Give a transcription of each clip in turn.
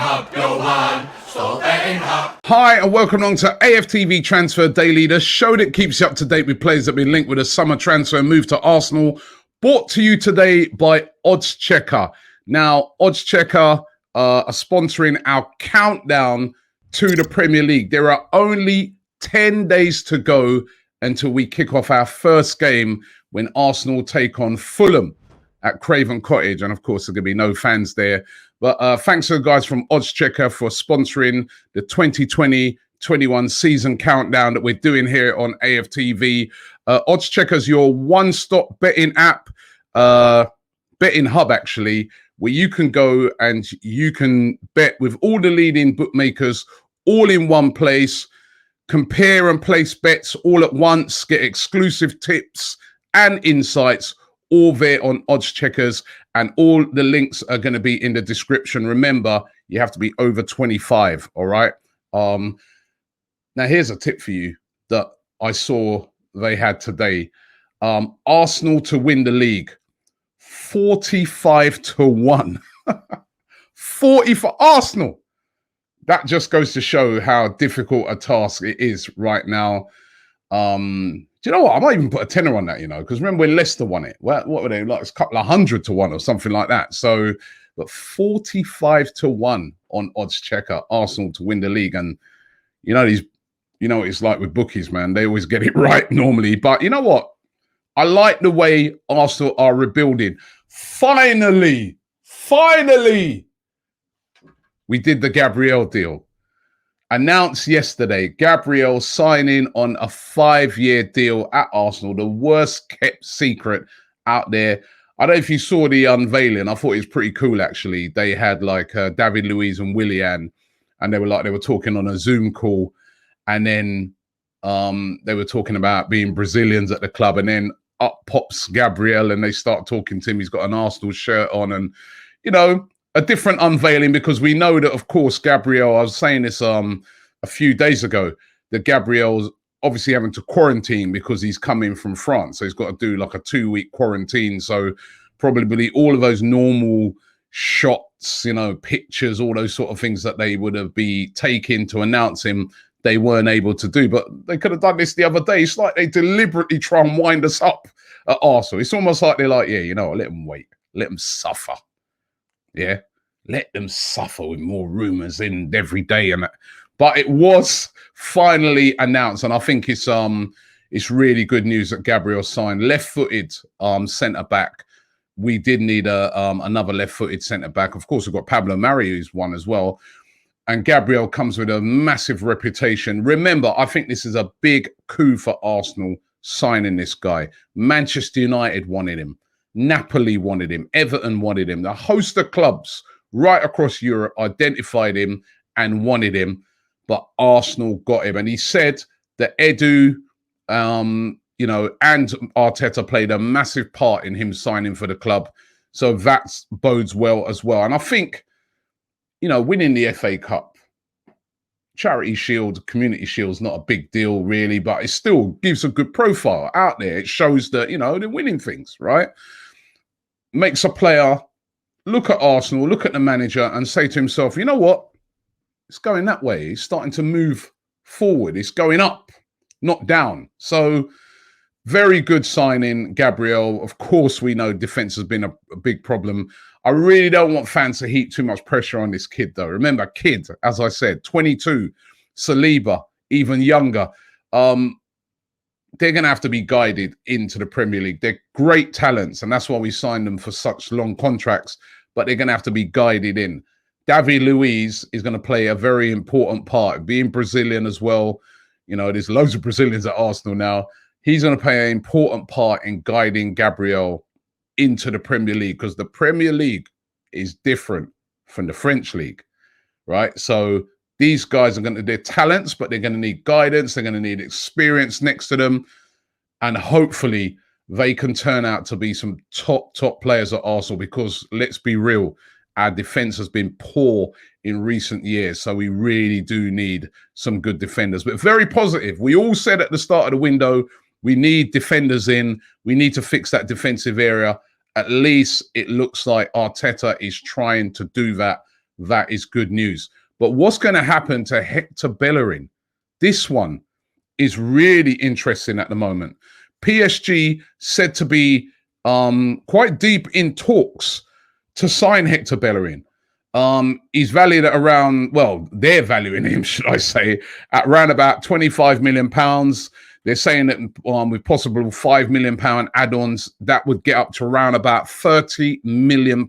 Hub, go on. Sport Betting Hub. Hi and welcome along to AFTV Transfer Daily, the show that keeps you up to date with players that have been linked with a summer transfer move to Arsenal. Brought to you today by Odds Checker. Now, Odds Checker are sponsoring our countdown to the Premier League. There are only 10 days to go until we kick off our first game when Arsenal take on Fulham at Craven Cottage. And of course, there's going to be no fans there. But thanks to the guys from Odds Checker for sponsoring the 2020-21 season countdown that we're doing here on AFTV. Odds Checker is your one-stop betting app, betting hub actually, where you can go and you can bet with all the leading bookmakers all in one place, compare and place bets all at once, get exclusive tips and insights all there on Odds Checkers, and all the links are going to be in the description. Remember, you have to be over 25, all right? Now, here's a tip for you that I saw they had today. Arsenal to win the league, 45-1. 40 for Arsenal. That just goes to show how difficult a task it is right now. Do you know what? I might even put a tenner on that, you know, because remember when Leicester won it? What were they? Like, it's a couple of 100 to 1 or something like that. So, but 45-1 on Odds Checker, Arsenal to win the league. And, you know, what it's like with bookies, man. They always get it right normally. But you know what? I like the way Arsenal are rebuilding. Finally, we did the Gabriel deal. Announced yesterday, Gabriel signing on a 5-year deal at Arsenal, the worst kept secret out there. I don't know if you saw the unveiling. I thought it was pretty cool, actually. They had like David Luiz and Willian, and they were talking on a Zoom call. And then they were talking about being Brazilians at the club. And then up pops Gabriel and they start talking to him. He's got an Arsenal shirt on and, you know, a different unveiling, because we know that, of course, Gabriel, I was saying this a few days ago, that Gabriel's obviously having to quarantine because he's coming from France. So he's got to do like a 2-week quarantine. So probably all of those normal shots, you know, pictures, all those sort of things that they would have been taking to announce him, they weren't able to do. But they could have done this the other day. It's like they deliberately try and wind us up at Arsenal. It's almost like they're like, yeah, you know, let them wait, let them suffer. Yeah, let them suffer with more rumours in every day. But it was finally announced, and I think it's really good news that Gabriel signed. Left-footed centre-back. We did need another left-footed centre-back. Of course, we've got Pablo Mari, who's one as well. And Gabriel comes with a massive reputation. Remember, I think this is a big coup for Arsenal signing this guy. Manchester United wanted him. Napoli wanted him. Everton wanted him. The host of clubs right across Europe identified him and wanted him, but Arsenal got him. And he said that Edu, you know, and Arteta played a massive part in him signing for the club. So that bodes well as well. And I think, you know, winning the FA Cup, Charity Shield, Community Shield is not a big deal really, but it still gives a good profile out there. It shows that, you know, they're winning things, right? Makes a player look at Arsenal, look at the manager and say to himself, you know what? It's going that way. It's starting to move forward. It's going up, not down. So very good signing, Gabriel. Of course, we know defense has been a big problem. I really don't want fans to heap too much pressure on this kid, though. Remember, kid, as I said, 22, Saliba, even younger. They're going to have to be guided into the Premier League. They're great talents, and that's why we signed them for such long contracts, but they're going to have to be guided in. David Luiz is going to play a very important part, being Brazilian as well. You know, there's loads of Brazilians at Arsenal now. He's going to play an important part in guiding Gabriel into the Premier League, because the Premier League is different from the French league, right? So these guys are going to, they're talents, but they're going to need guidance. They're going to need experience next to them. And hopefully they can turn out to be some top players at Arsenal, because let's be real, our defense has been poor in recent years. So we really do need some good defenders, but very positive. We all said at the start of the window, we need defenders in. We need to fix that defensive area. At least it looks like Arteta is trying to do that that is good news. But what's going to happen to Hector Bellerin? This one is really interesting at the moment. PSG said to be quite deep in talks to sign Hector Bellerin. He's valued at around, well, they're valuing him, should I say, at around about £25 million. They're saying that with possible £5 million add-ons, that would get up to around about £30 million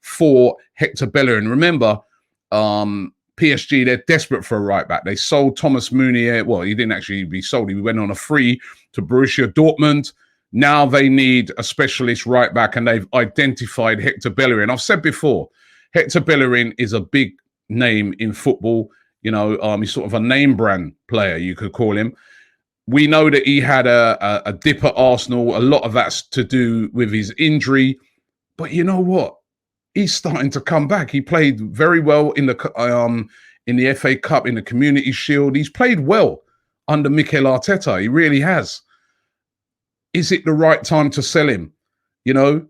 for Hector Bellerin. Remember, PSG, they're desperate for a right-back. They sold Thomas Meunier. Well, he didn't actually be sold. He went on a free to Borussia Dortmund. Now they need a specialist right-back, and they've identified Hector Bellerin. I've said before, Hector Bellerin is a big name in football. You know, he's sort of a name brand player, you could call him. We know that he had a dip at Arsenal. A lot of that's to do with his injury. But you know what? He's starting to come back. He played very well in the FA Cup, in the Community Shield. He's played well under Mikel Arteta. He really has. Is it the right time to sell him? You know?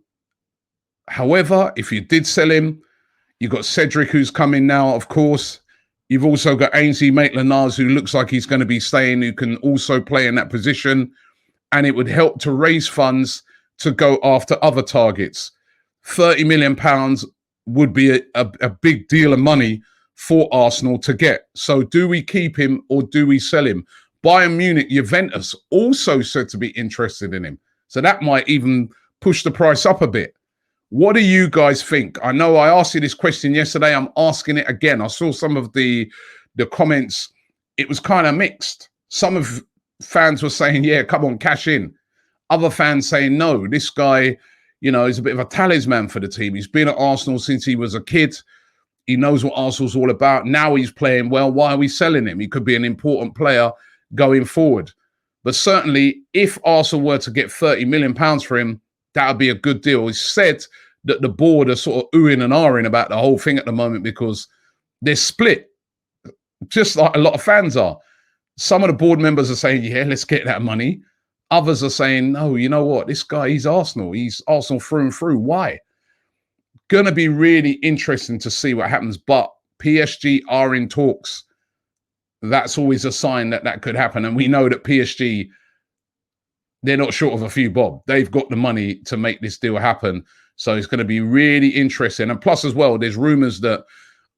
However, if you did sell him, you've got Cedric who's coming now, of course. You've also got Ainsley Maitland-Niles, who looks like he's going to be staying, who can also play in that position. And it would help to raise funds to go after other targets. £30 million would be a big deal of money for Arsenal to get. So do we keep him or do we sell him? Bayern Munich, Juventus also said to be interested in him. So that might even push the price up a bit. What do you guys think? I know I asked you this question yesterday. I'm asking it again. I saw some of the comments. It was kind of mixed. Some of fans were saying, yeah, come on, cash in. Other fans saying, no, this guy, you know, is a bit of a talisman for the team. He's been at Arsenal since he was a kid. He knows what Arsenal's all about. Now he's playing well. Why are we selling him? He could be an important player going forward. But certainly, if Arsenal were to get £30 million for him, that would be a good deal. It's said that the board are sort of oohing and ahhing about the whole thing at the moment because they're split, just like a lot of fans are. Some of the board members are saying, yeah, let's get that money. Others are saying, no, you know what? This guy, he's Arsenal. He's Arsenal through and through. Why? Going to be really interesting to see what happens. But PSG are in talks. That's always a sign that that could happen. And we know that PSG, they're not short of a few bob. They've got the money to make this deal happen. So it's going to be really interesting. And plus as well, there's rumours that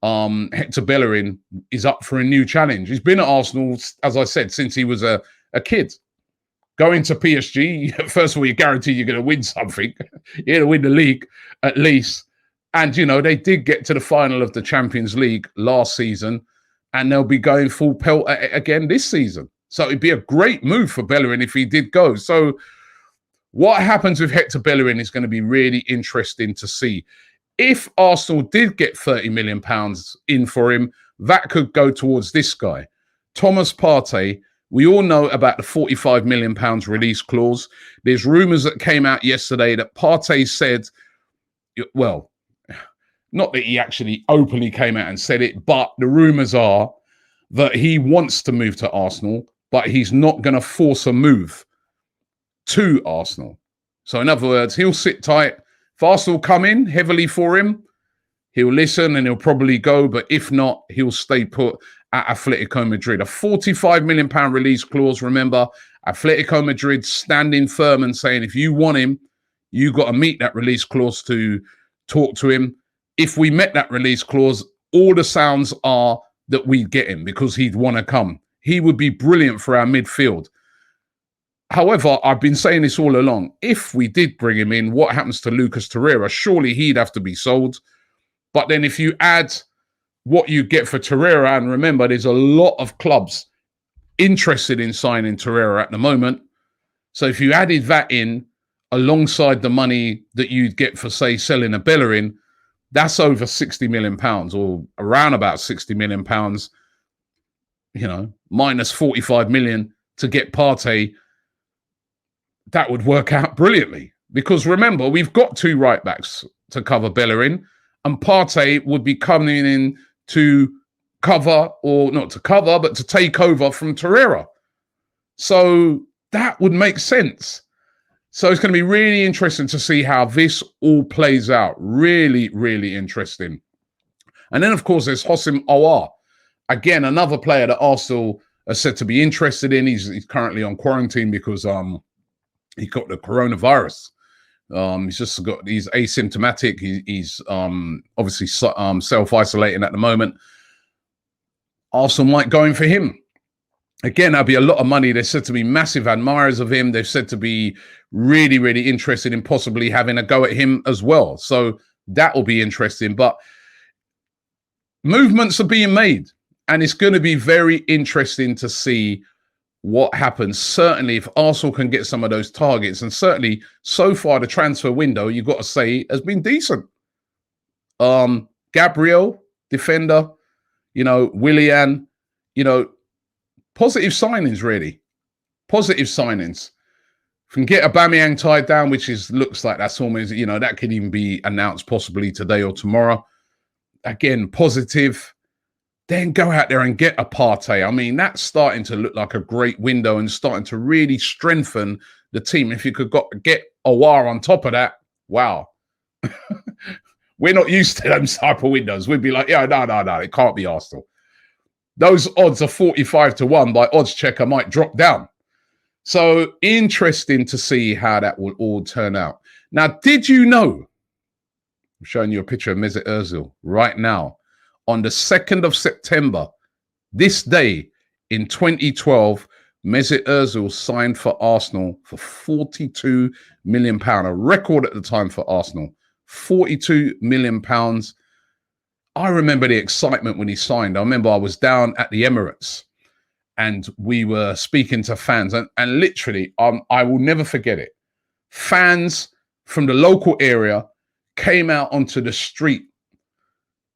Hector Bellerin is up for a new challenge. He's been at Arsenal, as I said, since he was a kid. Going to PSG, first of all, you guarantee you're going to win something. You're going to win the league, at least. And, you know, they did get to the final of the Champions League last season, and they'll be going full pelt again this season. So it'd be a great move for Bellerin if he did go. So what happens with Hector Bellerin is going to be really interesting to see. If Arsenal did get £30 million in for him, that could go towards this guy. Thomas Partey, we all know about the £45 million release clause. There's rumours that came out yesterday that Partey said, well, not that he actually openly came out and said it, but the rumours are that he wants to move to Arsenal, but he's not going to force a move to Arsenal. So in other words, he'll sit tight. If Arsenal come in heavily for him, he'll listen and he'll probably go. But if not, he'll stay put at Atletico Madrid. A £45 million release clause. Remember, Atletico Madrid standing firm and saying, if you want him, you got to meet that release clause to talk to him. If we met that release clause, all the sounds are that we'd get him because he'd want to come. He would be brilliant for our midfield. However, I've been saying this all along. If we did bring him in, what happens to Lucas Torreira? Surely he'd have to be sold. But then if you add what you get for Torreira, and remember, there's a lot of clubs interested in signing Torreira at the moment. So if you added that in alongside the money that you'd get for, say, selling a Bellerin, that's over £60 million or around about £60 million, you know, minus 45 million to get Partey. That would work out brilliantly because remember, we've got two right backs to cover Bellerin, and Partey would be coming in to cover, or not to cover, but to take over from Torreira. So that would make sense. So it's going to be really interesting to see how this all plays out. Really, really interesting. And then, of course, there's Hossim Aouar. Again, another player that Arsenal are said to be interested in. He's currently on quarantine because he got the coronavirus. He's asymptomatic. He's obviously self-isolating at the moment. Arsenal might go in for him. Again, that'd be a lot of money. They're said to be massive admirers of him. They're said to be really, really interested in possibly having a go at him as well. So that will be interesting. But movements are being made. And it's going to be very interesting to see what happens. Certainly, if Arsenal can get some of those targets. And certainly, so far, the transfer window, you've got to say, has been decent. Gabriel, defender, Willian, positive signings, really. Positive signings. If we can get Aubameyang tied down, which looks like that's almost, that could even be announced possibly today or tomorrow. Again, positive. Then go out there and get a Partey. I mean, that's starting to look like a great window and starting to really strengthen the team. If you could get Aouar on top of that, wow. We're not used to them type of windows. We'd be like, yeah, no, it can't be Arsenal. Those odds are 45-1 by odds checker might drop down. So interesting to see how that will all turn out. Now, did you know, I'm showing you a picture of Mesut Ozil right now, on the 2nd of September, this day in 2012, Mesut Ozil signed for Arsenal for £42 million, a record at the time for Arsenal. £42 million. I remember the excitement when he signed. I remember I was down at the Emirates and we were speaking to fans and literally, I will never forget it. Fans from the local area came out onto the street,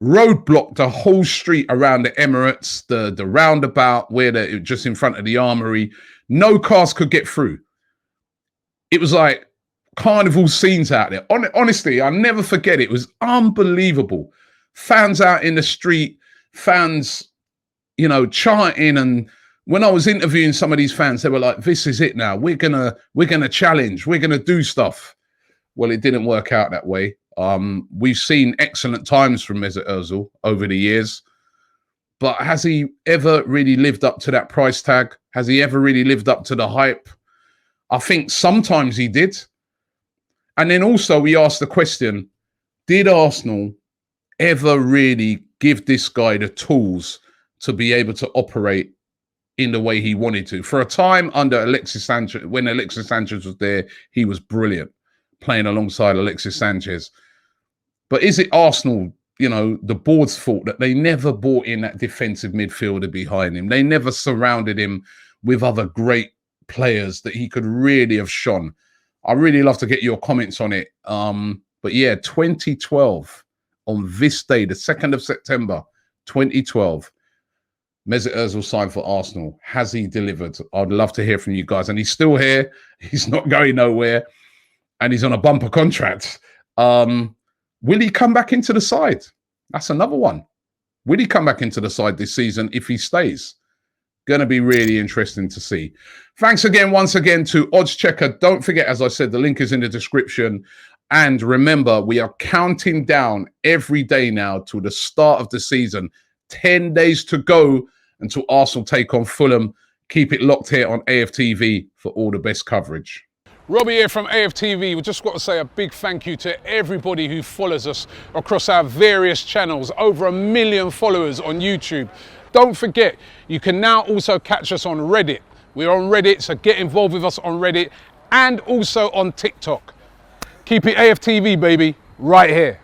roadblocked the whole street around the Emirates, the roundabout where just in front of the Armory. No cars could get through. It was like carnival scenes out there. Honestly, I'll never forget it. It was unbelievable. Fans out in the street, fans, chanting. And when I was interviewing some of these fans, they were like, this is it now. We're gonna challenge. We're gonna do stuff. Well, it didn't work out that way. We've seen excellent times from Mesut Ozil over the years, but has he ever really lived up to that price tag? Has he ever really lived up to the hype? I think sometimes he did. And then also we asked the question, did Arsenal ever really give this guy the tools to be able to operate in the way he wanted to? For a time under Alexis Sanchez, when Alexis Sanchez was there, he was brilliant, playing alongside Alexis Sanchez. But is it Arsenal, the board's fault that they never brought in that defensive midfielder behind him? They never surrounded him with other great players that he could really have shone. I really love to get your comments on it. But yeah, 2012, on this day, the 2nd of September, 2012, Mesut Ozil signed for Arsenal. Has he delivered? I'd love to hear from you guys. And he's still here. He's not going nowhere. And he's on a bumper contract. Will he come back into the side? That's another one. Will he come back into the side this season if he stays? Going to be really interesting to see. Thanks again, once again, to Odds Checker. Don't forget, as I said, the link is in the description. And remember, we are counting down every day now to the start of the season. 10 days to go until Arsenal take on Fulham. Keep it locked here on AFTV for all the best coverage. Robbie here from AFTV. We just got to say a big thank you to everybody who follows us across our various channels. Over 1 million followers on YouTube. Don't forget, you can now also catch us on Reddit. We're on Reddit, so get involved with us on Reddit and also on TikTok. Keep it AFTV, baby, right here.